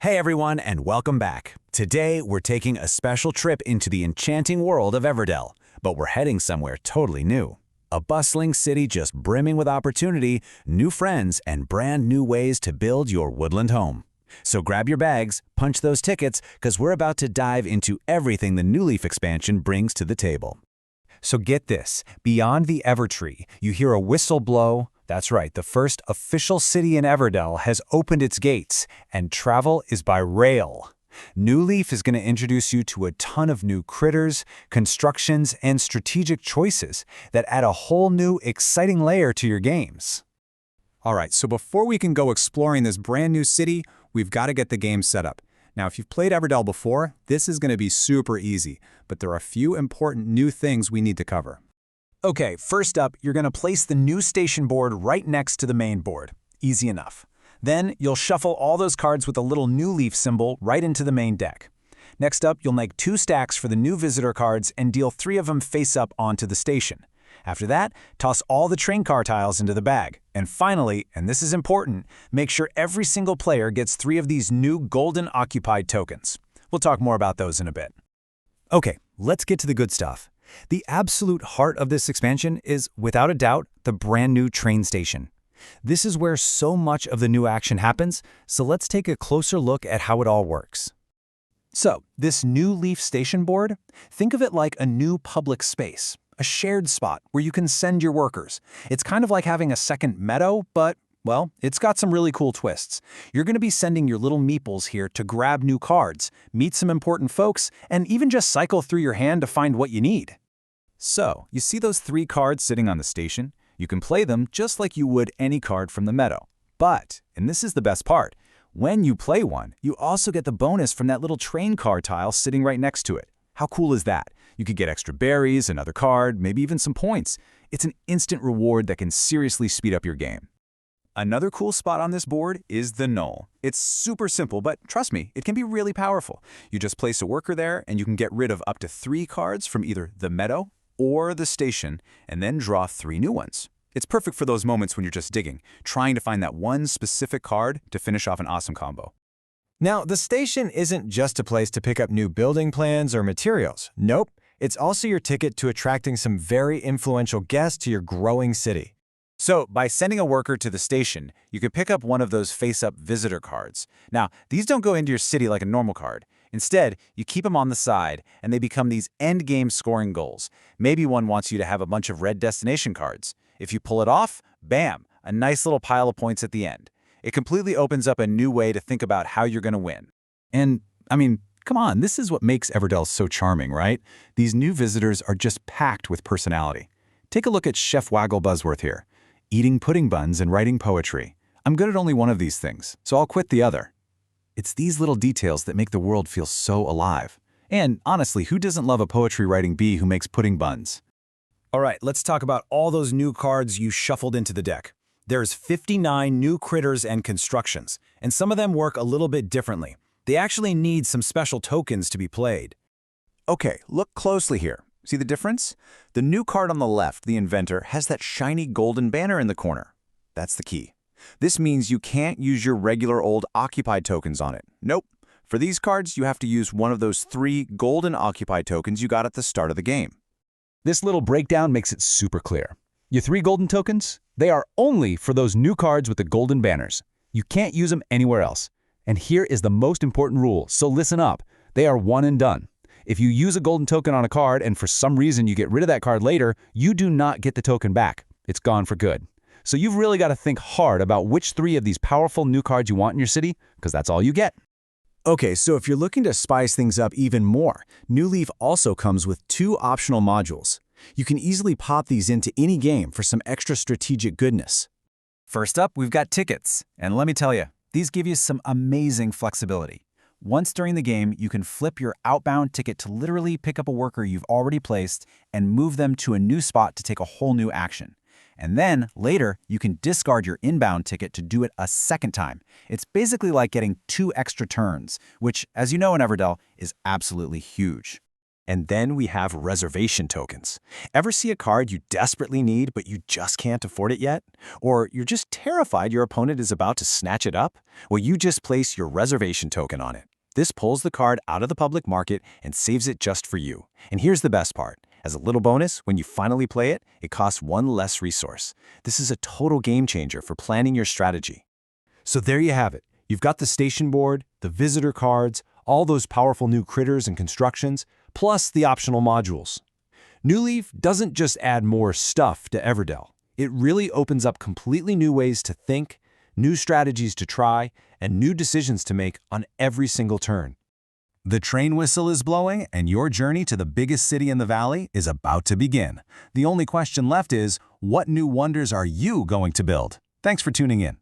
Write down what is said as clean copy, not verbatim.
Hey everyone, and welcome back. Today, we're taking a special trip into the enchanting world of Everdell, but we're heading somewhere totally new. A bustling city just brimming with opportunity, new friends, and brand new ways to build your woodland home. So grab your bags, punch those tickets, because we're about to dive into everything the Newleaf Expansion brings to the table. So get this, beyond the Evertree, you hear a whistle blow. That's right, the first official city in Everdell has opened its gates, and travel is by rail. Newleaf is going to introduce you to a ton of new critters, constructions, and strategic choices that add a whole new, exciting layer to your games. All right, so before we can go exploring this brand new city, we've got to get the game set up. Now, if you've played Everdell before, this is going to be super easy, but there are a few important new things we need to cover. Okay, first up, you're going to place the new station board right next to the main board. Easy enough. Then, you'll shuffle all those cards with a little Newleaf symbol right into the main deck. Next up, you'll make 2 stacks for the new visitor cards and deal 3 of them face up onto the station. After that, toss all the train car tiles into the bag. And finally, and this is important, make sure every single player gets 3 of these new golden occupied tokens. We'll talk more about those in a bit. Okay, let's get to the good stuff. The absolute heart of this expansion is, without a doubt, the brand new train station. This is where so much of the new action happens, so let's take a closer look at how it all works. So, this Newleaf station board, think of it like a new public space, a shared spot where you can send your workers. It's kind of like having a second meadow, but, well, it's got some really cool twists. You're going to be sending your little meeples here to grab new cards, meet some important folks, and even just cycle through your hand to find what you need. So, you see those 3 cards sitting on the station? You can play them just like you would any card from the meadow. But, and this is the best part, when you play one, you also get the bonus from that little train car tile sitting right next to it. How cool is that? You could get extra berries, another card, maybe even some points. It's an instant reward that can seriously speed up your game. Another cool spot on this board is the knoll. It's super simple, but trust me, it can be really powerful. You just place a worker there, and you can get rid of up to 3 cards from either the meadow or the station, and then draw 3 new ones. It's perfect for those moments when you're just digging, trying to find that one specific card to finish off an awesome combo. Now, the station isn't just a place to pick up new building plans or materials. Nope, it's also your ticket to attracting some very influential guests to your growing city. So, by sending a worker to the station, you can pick up one of those face-up visitor cards. Now, these don't go into your city like a normal card. Instead, you keep them on the side, and they become these end-game scoring goals. Maybe one wants you to have a bunch of red destination cards. If you pull it off, bam, a nice little pile of points at the end. It completely opens up a new way to think about how you're going to win. And, I mean, come on, this is what makes Everdell so charming, right? These new visitors are just packed with personality. Take a look at Chef Waggle Buzzworth here, eating pudding buns and writing poetry. I'm good at only one of these things, so I'll quit the other. It's these little details that make the world feel so alive. And honestly, who doesn't love a poetry-writing bee who makes pudding buns? All right, let's talk about all those new cards you shuffled into the deck. There's 59 new critters and constructions, and some of them work a little bit differently. They actually need some special tokens to be played. Okay, look closely here. See the difference? The new card on the left, the Inventor, has that shiny golden banner in the corner. That's the key. This means you can't use your regular old occupied tokens on it. Nope. For these cards, you have to use one of those 3 golden occupied tokens you got at the start of the game. This little breakdown makes it super clear. Your 3 golden tokens, they are only for those new cards with the golden banners. You can't use them anywhere else. And here is the most important rule, so listen up. They are one and done. If you use a golden token on a card and for some reason you get rid of that card later, you do not get the token back. It's gone for good. So you've really got to think hard about which 3 of these powerful new cards you want in your city, because that's all you get. Okay, so if you're looking to spice things up even more, Newleaf also comes with 2 optional modules. You can easily pop these into any game for some extra strategic goodness. First up, we've got tickets. And let me tell you, these give you some amazing flexibility. Once during the game, you can flip your outbound ticket to literally pick up a worker you've already placed and move them to a new spot to take a whole new action. And then, later, you can discard your inbound ticket to do it a second time. It's basically like getting 2 extra turns, which, as you know in Everdell, is absolutely huge. And then we have reservation tokens. Ever see a card you desperately need but you just can't afford it yet? Or you're just terrified your opponent is about to snatch it up? Well, you just place your reservation token on it. This pulls the card out of the public market and saves it just for you. And here's the best part. As a little bonus, when you finally play it, it costs one less resource. This is a total game changer for planning your strategy. So there you have it. You've got the station board, the visitor cards, all those powerful new critters and constructions, plus the optional modules. Newleaf doesn't just add more stuff to Everdell. It really opens up completely new ways to think, new strategies to try, and new decisions to make on every single turn. The train whistle is blowing, and your journey to the biggest city in the valley is about to begin. The only question left is, what new wonders are you going to build? Thanks for tuning in.